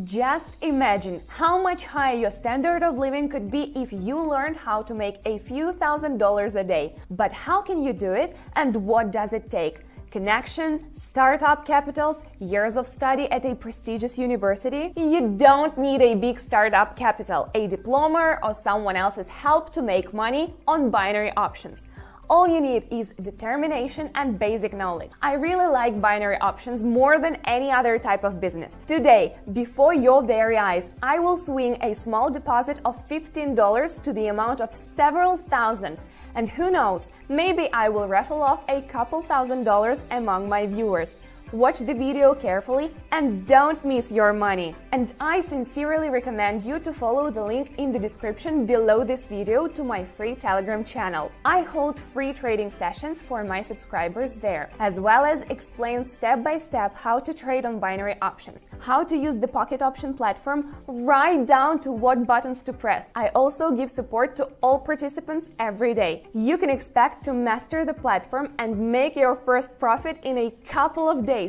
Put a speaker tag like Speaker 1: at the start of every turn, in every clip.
Speaker 1: Just imagine how much higher your standard of living could be if you learned how to make a few $1,000s a day. But how can you do it, and what does it take? Connection, startup capitals, years of study at a prestigious university? You don't need a big startup capital, a diploma, or someone else's help to make money on binary options. All you need is determination and basic knowledge. I really like binary options more than any other type of business. Today, before your very eyes, I will swing a small deposit of $15 to the amount of several thousand. And who knows, maybe I will raffle off a couple $1,000s among my viewers. Watch the video carefully and don't miss your money. And I sincerely recommend you to follow the link in the description below this video to my free Telegram channel. I hold free trading sessions for my subscribers there, as well as explain step by step how to trade on binary options, how to use the pocket option platform, right down to what buttons to press. I also give support to all participants every day. You can expect to master the platform and make your first profit in a couple of days,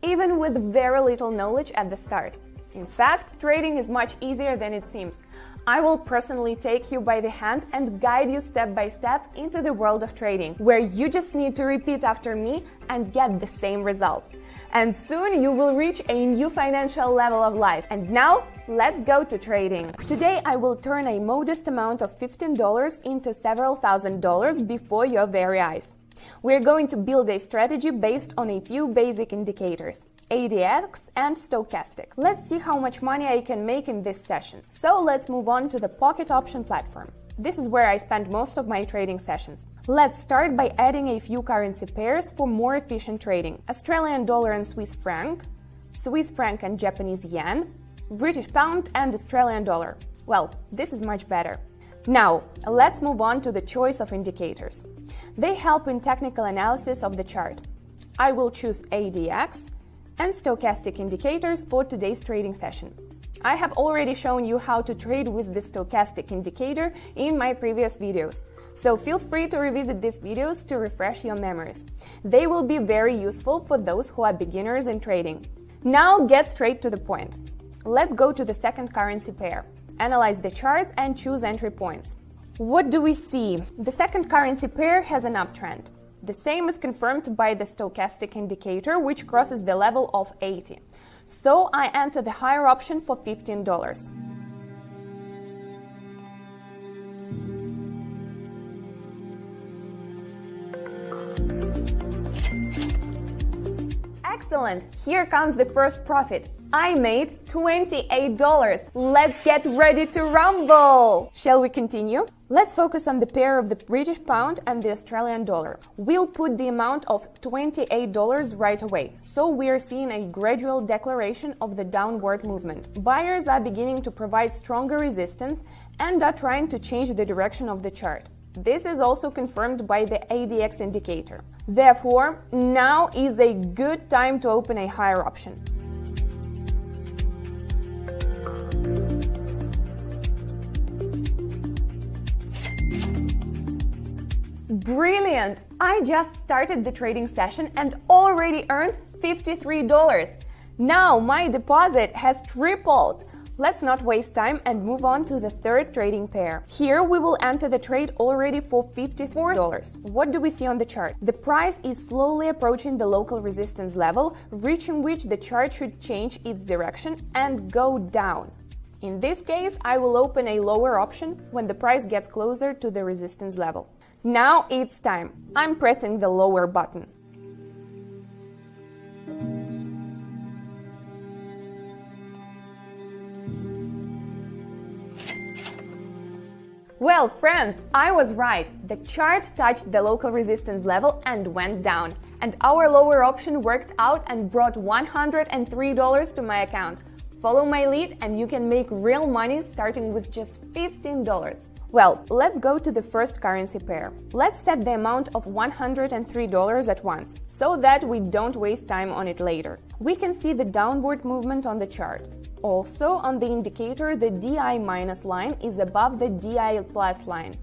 Speaker 1: even with very little knowledge at the start. In fact, trading is much easier than it seems. I will personally take you by the hand and guide you step by step into the world of trading, where you just need to repeat after me and get the same results. And soon you will reach a new financial level of life. And now, let's go to trading. Today I will turn a modest amount of $15 into several $1,000s before your very eyes. We're going to build a strategy based on a few basic indicators, ADX and stochastic. Let's see how much money I can make in this session. So let's move on to the pocket option platform. This is where I spend most of my trading sessions. Let's start by adding a few currency pairs for more efficient trading: Australian dollar and Swiss franc and Japanese yen, British pound and Australian dollar. Well, this is much better. Now, let's move on to the choice of indicators. They help in technical analysis of the chart. I will choose ADX and stochastic indicators for today's trading session. I have already shown you how to trade with the stochastic indicator in my previous videos, so feel free to revisit these videos to refresh your memories. They will be very useful for those who are beginners in trading. Now get straight to the point. Let's go to the second currency pair. Analyze the charts and choose entry points. What do we see? The second currency pair has an uptrend. The same is confirmed by the stochastic indicator, which crosses the level of 80. So I enter the higher option for $15. Excellent! Here comes the first profit. I made $28. Let's get ready to rumble! Shall we continue? Let's focus on the pair of the British pound and the Australian dollar. We'll put the amount of $28 right away, so we're seeing a gradual declaration of the downward movement. Buyers are beginning to provide stronger resistance and are trying to change the direction of the chart. This is also confirmed by the ADX indicator. Therefore, now is a good time to open a higher option. Brilliant! I just started the trading session and already earned $53. Now my deposit has tripled. Let's not waste time and move on to the third trading pair. Here we will enter the trade already for $54. What do we see on the chart? The price is slowly approaching the local resistance level, reaching which the chart should change its direction and go down. In this case, I will open a lower option when the price gets closer to the resistance level. Now it's time. I'm pressing the lower button. Well, friends, I was right. The chart touched the local resistance level and went down. And our lower option worked out and brought $103 to my account. Follow my lead and you can make real money starting with just $15. Well, let's go to the first currency pair. Let's set the amount of $103 at once, so that we don't waste time on it later. We can see the downward movement on the chart. Also, on the indicator, the DI minus line is above the DI plus line,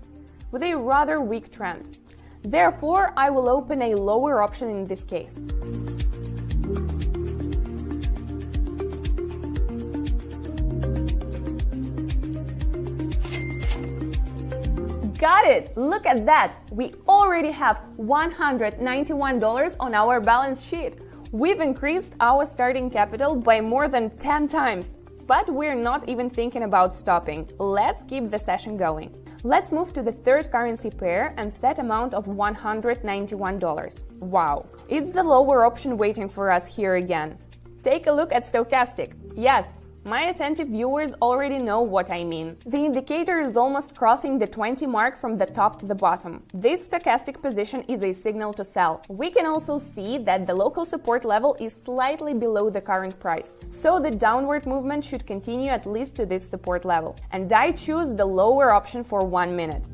Speaker 1: with a rather weak trend. Therefore, I will open a lower option in this case. got it! Look at that! We already have $191 on our balance sheet. We've increased our starting capital by more than 10 times. But we're not even thinking about stopping. Let's keep the session going. Let's move to the third currency pair and set amount of $191. Wow, it's the lower option waiting for us here again. Take a look at stochastic. Yes, my attentive viewers already know what I mean. The indicator is almost crossing the 20 mark from the top to the bottom. This stochastic position is a signal to sell. We can also see that the local support level is slightly below the current price, so the downward movement should continue at least to this support level. And I choose the lower option for 1 minute.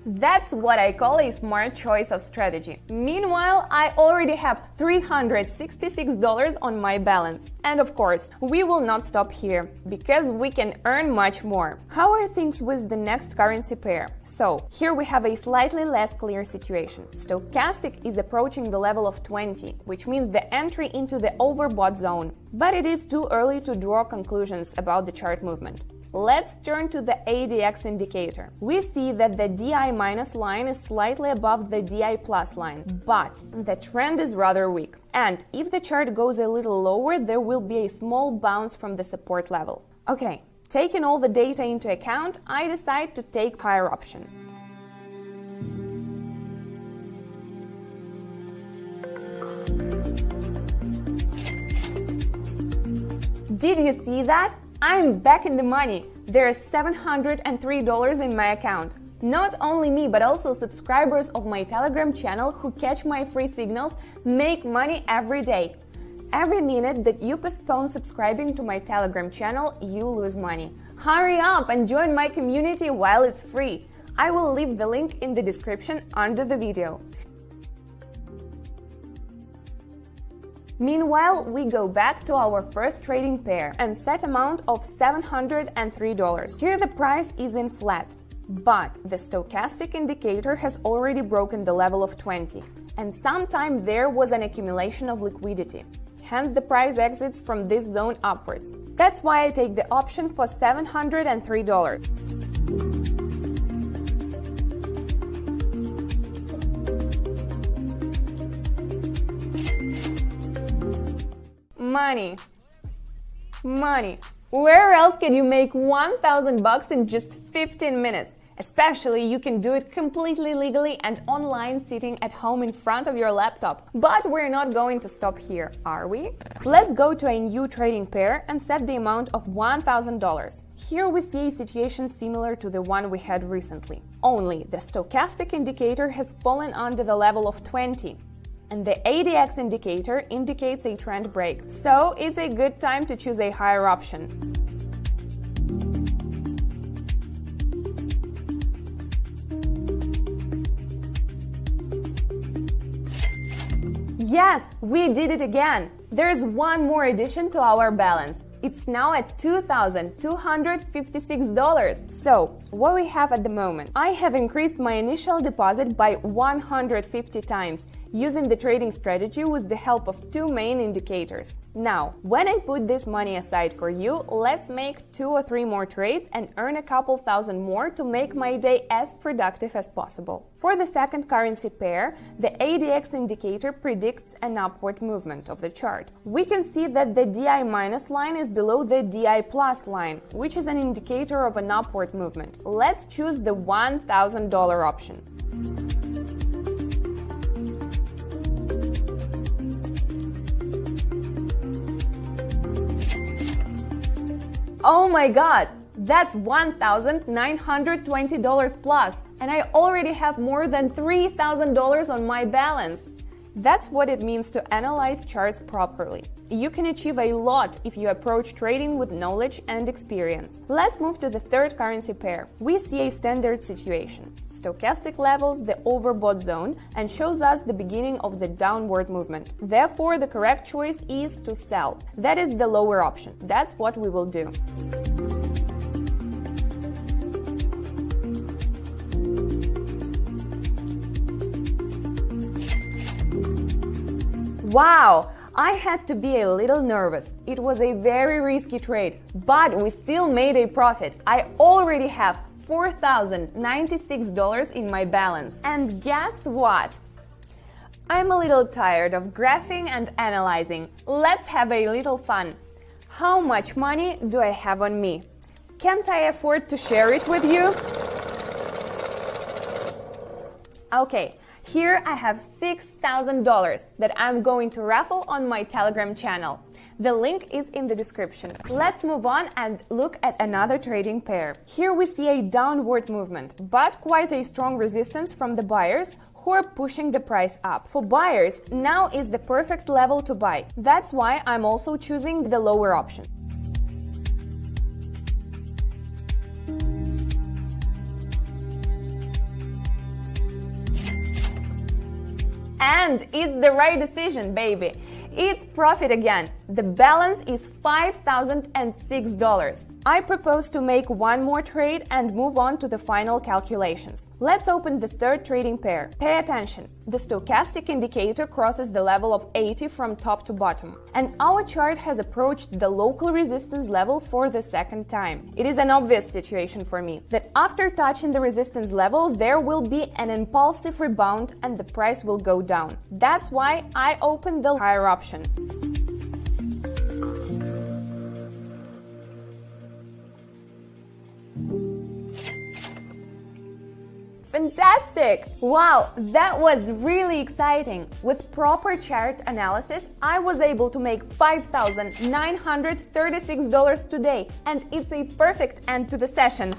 Speaker 1: That's what I call a smart choice of strategy. Meanwhile, I already have $366 on my balance. And of course, we will not stop here, because we can earn much more. How are things with the next currency pair? So, here we have a slightly less clear situation. Stochastic is approaching the level of 20, which means the entry into the overbought zone. But it is too early to draw conclusions about the chart movement. Let's turn to the ADX indicator. We see that the DI minus line is slightly above the DI plus line, but the trend is rather weak. And if the chart goes a little lower, there will be a small bounce from the support level. Okay, taking all the data into account, I decide to take higher option. Did you see that? I'm back in the money. There's $703 in my account. Not only me, but also subscribers of my Telegram channel who catch my free signals make money every day. Every minute that you postpone subscribing to my Telegram channel, you lose money. Hurry up and join my community while it's free. I will leave the link in the description under the video. Meanwhile, we go back to our first trading pair and set amount of $703. Here the price is in flat, but the stochastic indicator has already broken the level of 20, and sometime there was an accumulation of liquidity. Hence the price exits from this zone upwards. That's why I take the option for $703. Money. Where else can you make $1,000 in just 15 minutes? Especially you can do it completely legally and online sitting at home in front of your laptop. But we're not going to stop here, are we? Let's go to a new trading pair and set the amount of $1,000. Here we see a situation similar to the one we had recently. Only the stochastic indicator has fallen under the level of 20. And the ADX indicator indicates a trend break, so it's a good time to choose a higher option. Yes, we did it again! There's one more addition to our balance. It's now at $2,256. So, what we have at the moment? I have increased my initial deposit by 150 times, using the trading strategy with the help of two main indicators. Now, when I put this money aside for you, let's make 2 or 3 more trades and earn a couple thousand more to make my day as productive as possible. For the second currency pair, the ADX indicator predicts an upward movement of the chart. We can see that the DI minus line is below the DI plus line, which is an indicator of an upward movement. Let's choose the $1,000 option. Oh my god! That's $1,920 plus, and I already have more than $3,000 on my balance. That's what it means to analyze charts properly. You can achieve a lot if you approach trading with knowledge and experience. Let's move to the third currency pair. We see a standard situation. Stochastic levels the overbought zone and shows us the beginning of the downward movement. Therefore, the correct choice is to sell. That is the lower option. That's what we will do. Wow! I had to be a little nervous. It was a very risky trade, but we still made a profit. I already have $4,096 in my balance. And guess what? I'm a little tired of graphing and analyzing. Let's have a little fun. How much money do I have on me? Can't I afford to share it with you? Okay, here I have $6,000 that I'm going to raffle on my Telegram channel. The link is in the description. Let's move on and look at another trading pair. Here we see a downward movement, but quite a strong resistance from the buyers who are pushing the price up. For buyers, now is the perfect level to buy. That's why I'm also choosing the lower option. And it's the right decision, baby. It's profit again. The balance is $5,006. I propose to make one more trade and move on to the final calculations. Let's open the third trading pair. Pay attention. The stochastic indicator crosses the level of 80 from top to bottom, and our chart has approached the local resistance level for the second time. It is an obvious situation for me that after touching the resistance level, there will be an impulsive rebound and the price will go down. That's why I opened the higher option. Fantastic! Wow, that was really exciting. With proper chart analysis, I was able to make $5,936 today, and it's a perfect end to the session.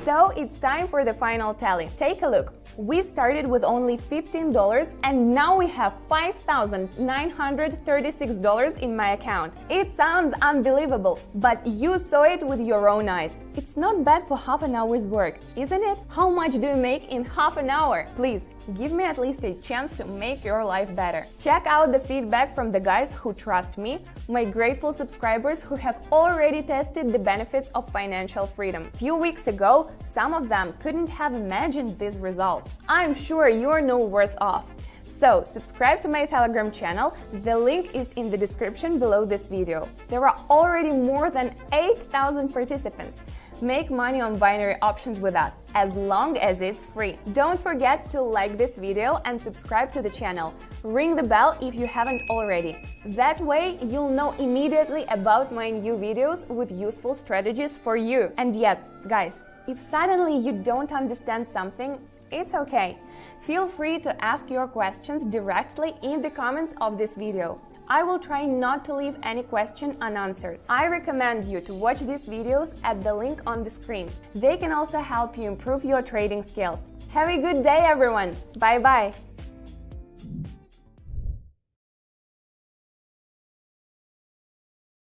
Speaker 1: So it's time for the final tally. Take a look. We started with only $15 and now we have $5,936 in my account. It sounds unbelievable, but you saw it with your own eyes. It's not bad for half an hour's work, isn't it? How much do you make in half an hour? Please, give me at least a chance to make your life better. Check out the feedback from the guys who trust me, my grateful subscribers who have already tested the benefits of financial freedom. A few weeks ago, some of them couldn't have imagined these results. I'm sure you're no worse off. So, subscribe to my Telegram channel, the link is in the description below this video. There are already more than 8,000 participants. Make money on binary options with us, as long as it's free. Don't forget to like this video and subscribe to the channel. Ring the bell if you haven't already. That way, you'll know immediately about my new videos with useful strategies for you. And yes, guys, if suddenly you don't understand something, it's okay. Feel free to ask your questions directly in the comments of this video. I will try not to leave any question unanswered. I recommend you to watch these videos at the link on the screen. They can also help you improve your trading skills. Have a good day, everyone. Bye-bye.